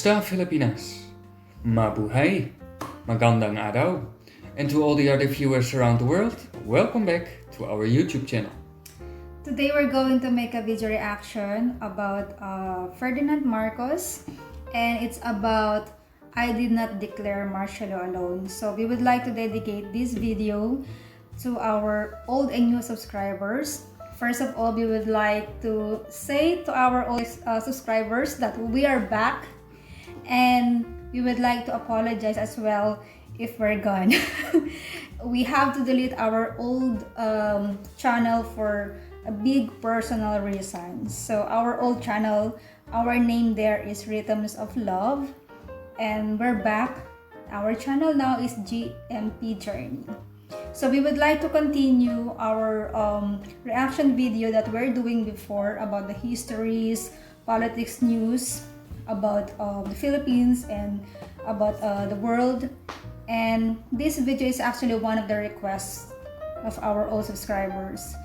Kamusta Filipinas? Mabuhay! Magandang araw! And to all the other viewers around the world, welcome back to our YouTube channel. Today we're going to make a video reaction about Ferdinand Marcos, and it's about I did not declare martial law alone. So we would like to dedicate this video to our old and new subscribers. First of all, we would like to say to our old subscribers that we are back, and we would like to apologize as well if we're gone. We have to delete our old channel for a big personal reason. So our old channel, our name there is Rhythms of Love, and we're back. Our channel now is GMP Journey. So we would like to continue our reaction video that we're doing before about the histories, politics news, about the Philippines and about the world. And this video is actually one of the requests of our old subscribers.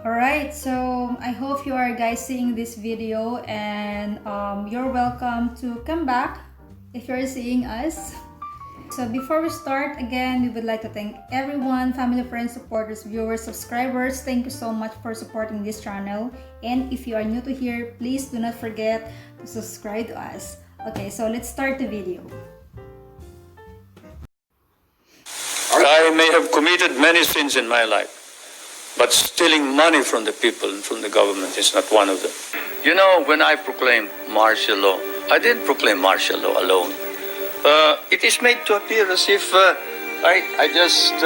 Alright, so I hope you are guys seeing this video, and you're welcome to come back if you're seeing us. So before we start, again, we would like to thank everyone, family, friends, supporters, viewers, subscribers. Thank you so much for supporting this channel. And if you are new to here, please do not forget to subscribe to us. Okay, so let's start the video. I may have committed many sins in my life, but stealing money from the people and from the government is not one of them. You know, when I proclaimed martial law, I didn't proclaim martial law alone. It is made to appear as if I just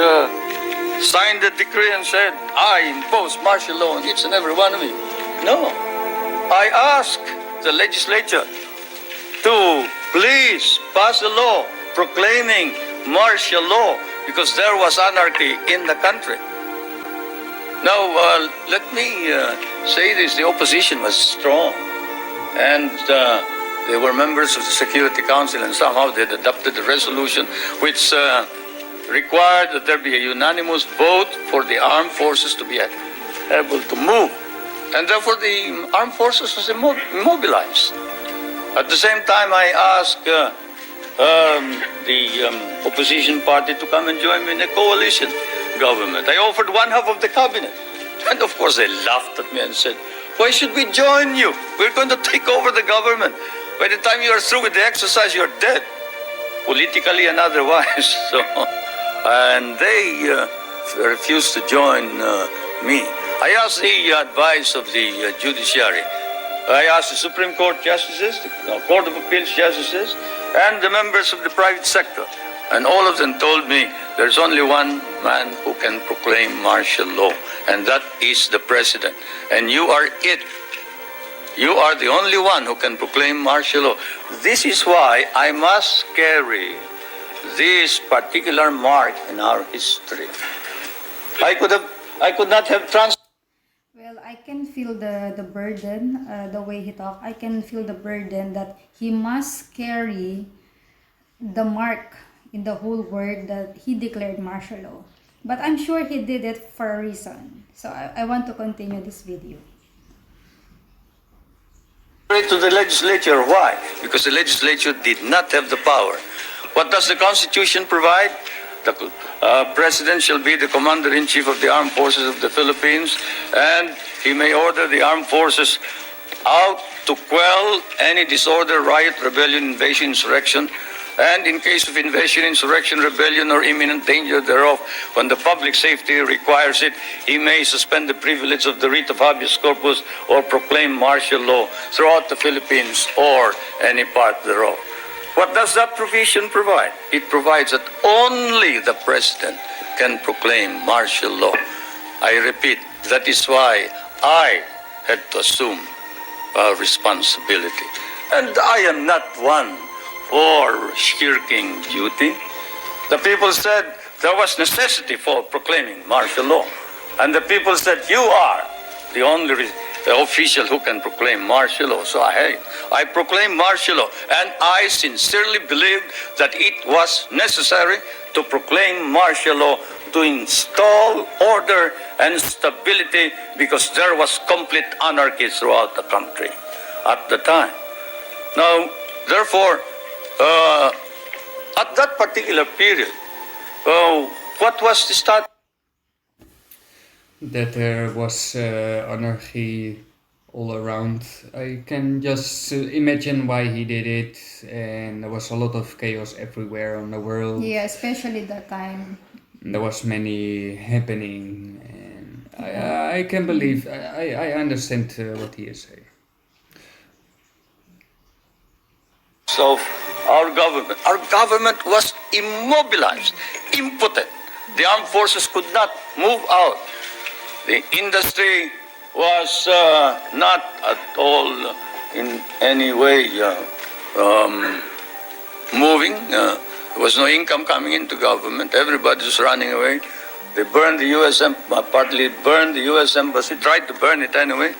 signed the decree and said, I impose martial law on each and every one of you. No. I asked the legislature to please pass a law proclaiming martial law because there was anarchy in the country. Now, let me say this. The opposition was strong, and they were members of the Security Council, and somehow they adopted a resolution which required that there be a unanimous vote for the armed forces to be able to move. And therefore the armed forces was immobilized. At the same time, I asked the opposition party to come and join me in a coalition government. I offered one half of the cabinet. And of course they laughed at me and said, why should we join you? We're going to take over the government. By the time you are through with the exercise, you're dead, politically and otherwise. So, and they refused to join me. I asked the advice of the judiciary. I asked the Supreme Court justices, the Court of Appeals justices, and the members of the private sector. And all of them told me there's only one man who can proclaim martial law, and that is the president. And you are it. You are the only one who can proclaim martial law. This is why I must carry this particular mark in our history. I could not have Well, I can feel the burden, the way he talked. I can feel the burden that he must carry the mark in the whole world that he declared martial law. But I'm sure he did it for a reason. So I want to continue this video. to the legislature. Why? Because the legislature did not have the power. What does the Constitution provide? The President shall be the Commander-in-Chief of the Armed Forces of the Philippines, and he may order the armed forces out to quell any disorder, riot, rebellion, invasion, insurrection, and in case of invasion, insurrection, rebellion, or imminent danger thereof, when the public safety requires it, he may suspend the privilege of the writ of habeas corpus or proclaim martial law throughout the Philippines or any part thereof. What does that provision provide? It provides that only the President can proclaim martial law. I repeat, that is why I had to assume responsibility. And I am not one for shirking duty. The people said there was necessity for proclaiming martial law. And the people said, you are the only official who can proclaim martial law. So I proclaim martial law. And I sincerely believed that it was necessary to proclaim martial law to install order and stability, because there was complete anarchy throughout the country at the time. Now, therefore, uh, at that particular period, what was the start? That there was anarchy all around. I can just imagine why he did it, and there was a lot of chaos everywhere on the world. Yeah, especially that time. There was many happening, and I can believe, I understand what he is saying. Of our government was immobilized, impotent. The armed forces could not move out. The industry was not at all in any way moving. There was no income coming into government. Everybody was running away. They burned the U.S. Partly burned the U.S. embassy, tried to burn it anyway.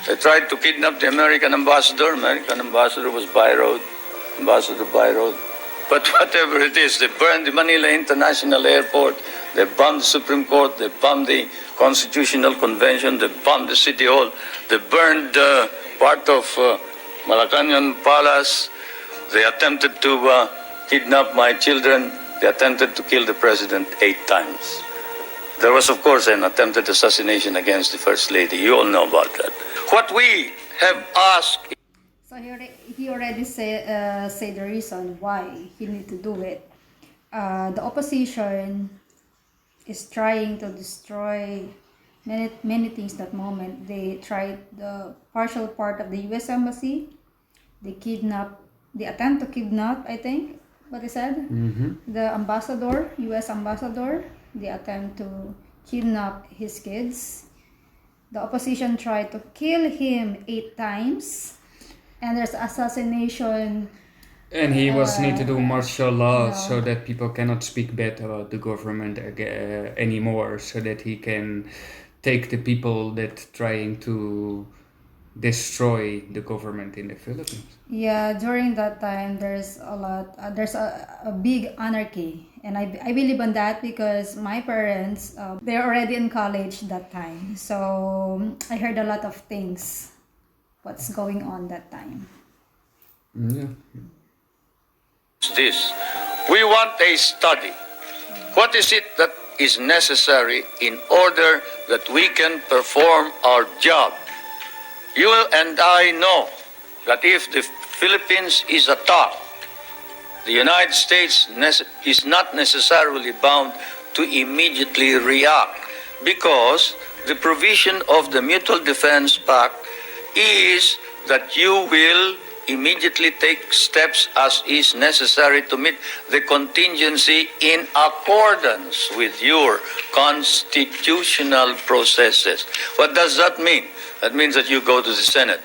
They tried to kidnap the American ambassador. American ambassador was by road. Ambassador by road. But whatever it is, they burned the Manila International Airport, they bombed the Supreme Court, they bombed the Constitutional Convention, they bombed the City Hall, they burned part of Malacanang Palace, they attempted to kidnap my children, they attempted to kill the president 8 times. There was, of course, an attempted assassination against the First Lady. You all know about that. What we have asked... So he already say the reason why he need to do it. The opposition is trying to destroy many things that moment. They tried the partial part of the U.S. embassy. They attempt to kidnap, I think, what they said. The ambassador, U.S. ambassador. They attempt to kidnap his kids. The opposition tried to kill him 8 times. And there's assassination. And he was need to do martial law so that people cannot speak bad about the government anymore, so that he can take the people that trying to destroy the government in the Philippines. Yeah, during that time there's a big anarchy, and I believe on that because my parents they're already in college that time, so I heard a lot of things what's going on that time. Yeah. This. We want a study. What is it that is necessary in order that we can perform our job? You and I know that if the Philippines is attacked, the United States is not necessarily bound to immediately react, because the provision of the Mutual Defense Pact is that you will immediately take steps as is necessary to meet the contingency in accordance with your constitutional processes. What does that mean? That means that you go to the Senate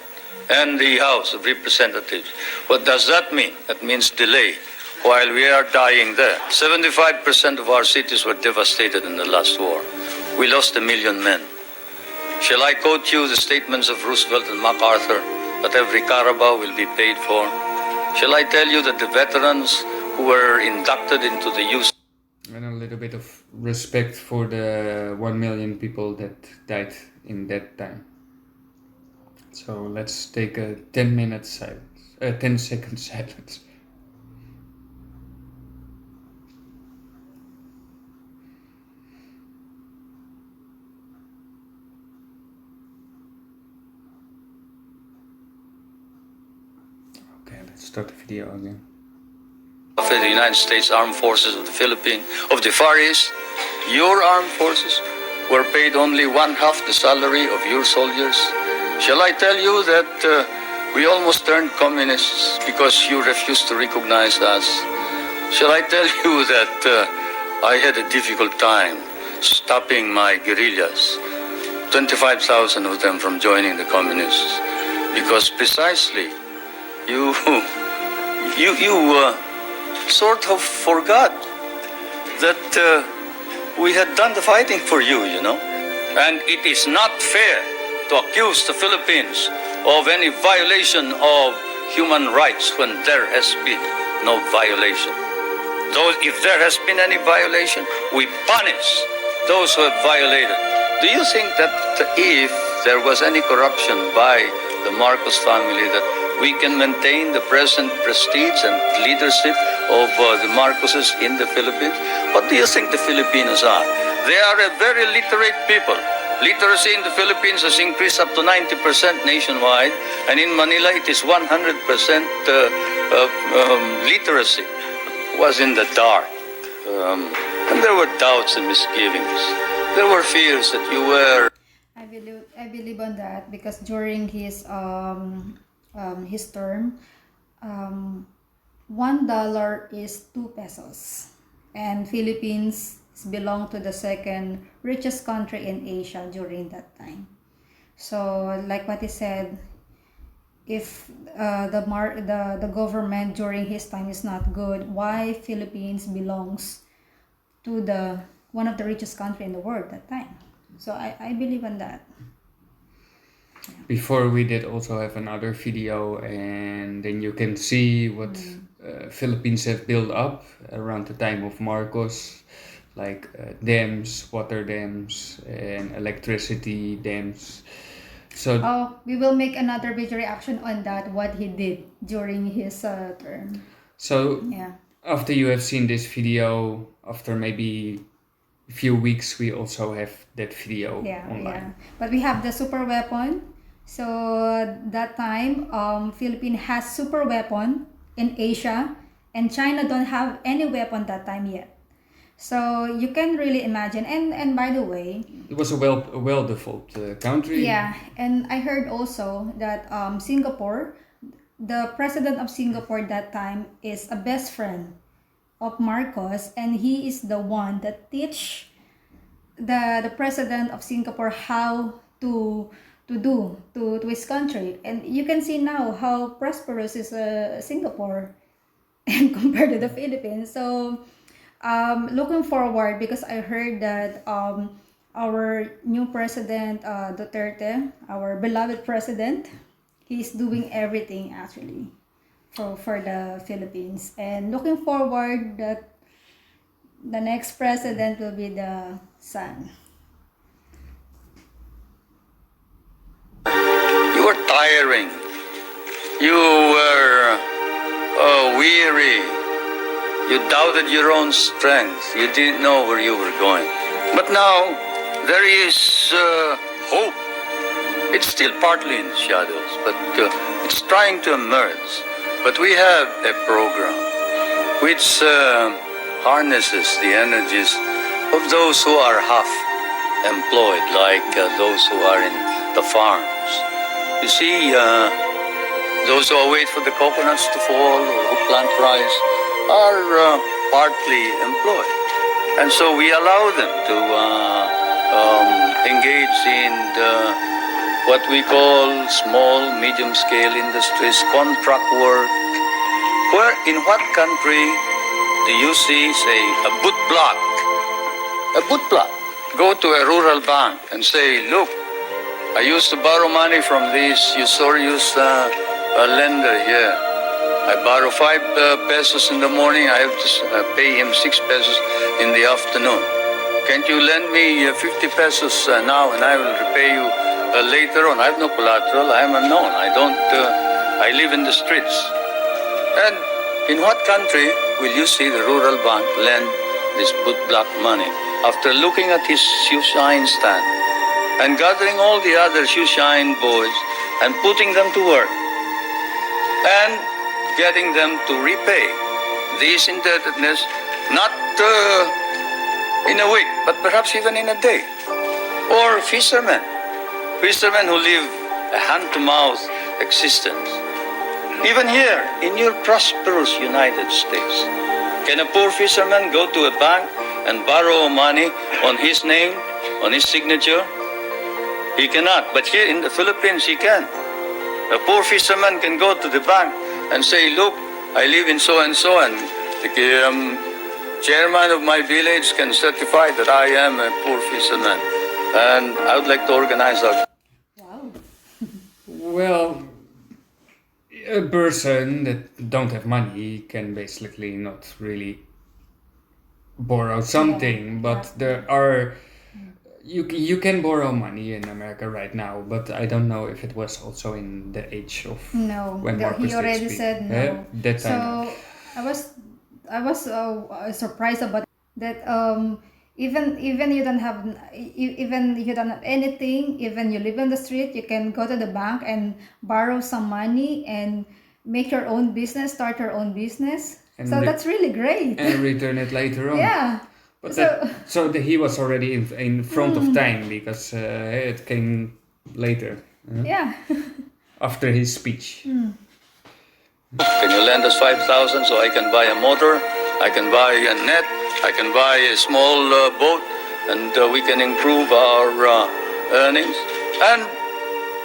and the House of Representatives. What does that mean? That means delay while we are dying there. 75% of our cities were devastated in the last war. We lost 1 million men. Shall I quote you the statements of Roosevelt and MacArthur that every Carabao will be paid for? Shall I tell you that the veterans who were inducted into the use... And a little bit of respect for the 1 million people that died in that time. So let's take a 10-minute silence, 10-second silence. Start the video again. Of the United States Armed Forces of the Philippines, of the Far East, your armed forces were paid only 1/2 the salary of your soldiers. Shall I tell you that we almost turned communists because you refused to recognize us? Shall I tell you that I had a difficult time stopping my guerrillas, 25,000 of them from joining the communists, because precisely you sort of forgot that we had done the fighting for you, you know. And it is not fair to accuse the Philippines of any violation of human rights when there has been no violation. Though if there has been any violation, we punish those who have violated. Do you think that if there was any corruption by the Marcos family, that we can maintain the present prestige and leadership of the Marcoses in the Philippines? What do you think the Filipinos are? They are a very literate people. Literacy in the Philippines has increased up to 90% nationwide, and in Manila it is 100% literacy. It was in the dark, and there were doubts and misgivings. There were fears that you were. I believe on that because during his term, $1 is 2 pesos, and Philippines belong to the second richest country in Asia during that time. So, like what he said, if the government during his time is not good, why Philippines belongs to the one of the richest country in the world that time? So I believe in that. Before we did also have another video, and then you can see what Philippines have built up around the time of Marcos, like dams, water dams, and electricity dams. So we will make another video reaction on that, what he did during his term. So Yeah. after you have seen this video, after maybe a few weeks, we also have that video online. Yeah. But we have the super weapon. So that time, Philippines has super weapon in Asia, and China don't have any weapon that time yet. So you can really imagine. And by the way, it was a well-developed country. Yeah, and I heard also that Singapore, the president of Singapore that time is a best friend of Marcos, and he is the one that teach the president of Singapore how to do to his country. And you can see now how prosperous is Singapore and compared to the Philippines. So looking forward, because I heard that our new president Duterte, our beloved president, he's doing everything actually for the Philippines, and looking forward that the next president will be the son. You were tiring. You were weary. You doubted your own strength. You didn't know where you were going. But now, there is hope. It's still partly in the shadows, but it's trying to emerge. But we have a program which harnesses the energies of those who are half employed, like those who are in the farms. You see, those who wait for the coconuts to fall or who plant rice are partly employed. And so we allow them to engage in what we call small, medium-scale industries, contract work. Where, in what country do you see, say, a boot block? A boot block. Go to a rural bank and say, look, I used to borrow money from this usurious lender here. I borrow 5 pesos in the morning, I have to pay him 6 pesos in the afternoon. Can't you lend me 50 pesos now and I will repay you later on? I have no collateral, I am unknown, I live in the streets. And in what country will you see the rural bank lend this boot block money after looking at his shoe shine stand and gathering all the other shoe shine boys and putting them to work and getting them to repay this indebtedness, not in a week, but perhaps even in a day? Or fishermen who live a hand-to-mouth existence. Even here, in your prosperous United States, can a poor fisherman go to a bank and borrow money on his name, on his signature? He cannot, but here in the Philippines, he can. A poor fisherman can go to the bank and say, look, I live in so-and-so, and the chairman of my village can certify that I am a poor fisherman, and I would like to organize a... Wow. Well, a person that don't have money can basically not really borrow something, but there are, you can borrow money in America right now, but I don't know if it was also in the age of No, when Marcos he did already speak. said no. That time. So I was surprised about that. Even you don't have even you don't have anything. Even you live on the street, you can go to the bank and borrow some money and make your own business, start your own business. And So that's really great. And return it later on. Yeah. But So he was already in front of time because it came later. yeah. After his speech. Can you lend us 5,000 so I can buy a motor, I can buy a net, I can buy a small boat, and we can improve our earnings. And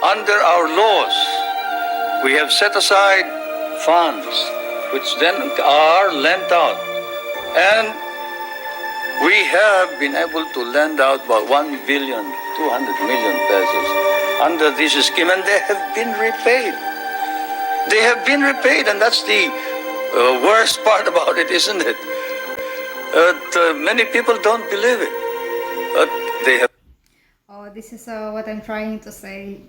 under our laws, we have set aside funds which then are lent out. And we have been able to lend out about 1,200,000,000 pesos under this scheme, and they have been repaid. They have been repaid, and that's the worst part about it, isn't it? Many people don't believe it, but they have. Oh, this is what I'm trying to say.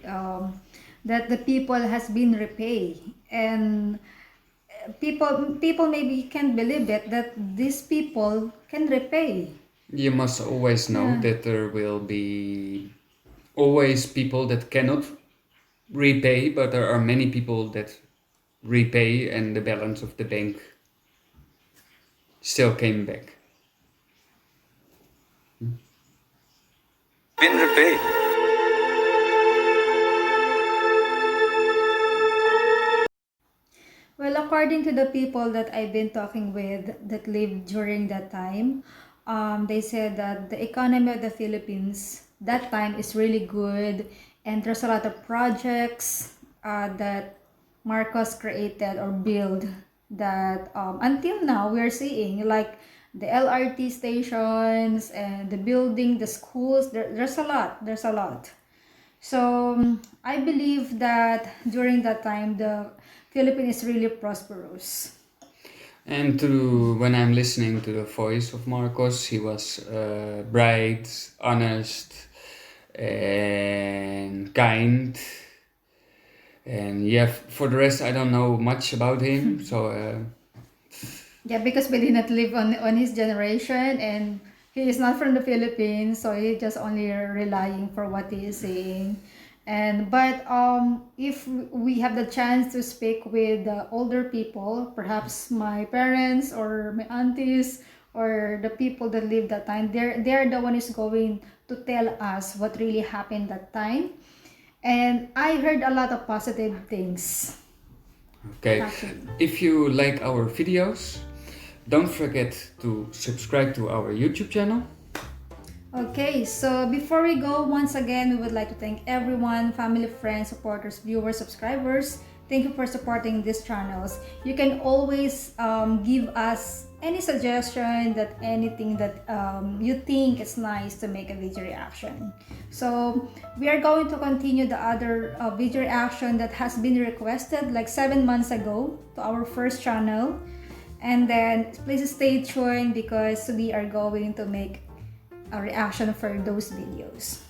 That the people has been repaid, and people maybe can't believe that these people can repay. You must always know that there will be always people that cannot repay, but there are many people that repay, and the balance of the bank still came back. Been repaid. Well, according to the people that I've been talking with that lived during that time, they said that the economy of the Philippines that time is really good, and there's a lot of projects that Marcos created or built that until now we're seeing, like the LRT stations and the building, the schools. There's a lot. So I believe that during that time the Philippines is really prosperous. And when I'm listening to the voice of Marcos, he was bright, honest, and kind. And yeah, for the rest, I don't know much about him. So Yeah, because we did not live on his generation, and he is not from the Philippines, so he just only relying for what he is saying. And but if we have the chance to speak with the older people, perhaps my parents or my aunties or the people that lived that time, they're the one who's going to tell us what really happened that time. And I heard a lot of positive things. okay, Actually. if you like our videos, don't forget to subscribe to our YouTube channel. Okay, so before we go, once again, we would like to thank everyone, family, friends, supporters, viewers, subscribers. Thank you for supporting these channels. You can always give us any suggestion, that anything that you think is nice to make a video reaction. So we are going to continue the other video reaction that has been requested like 7 months ago to our first channel. And then please stay tuned because we are going to make a reaction for those videos.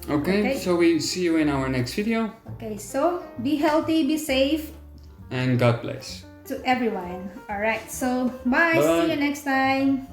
Okay, so we see you in our next video. Okay, so be healthy, be safe, and God bless to everyone. All right, so bye. Bye. See you next time.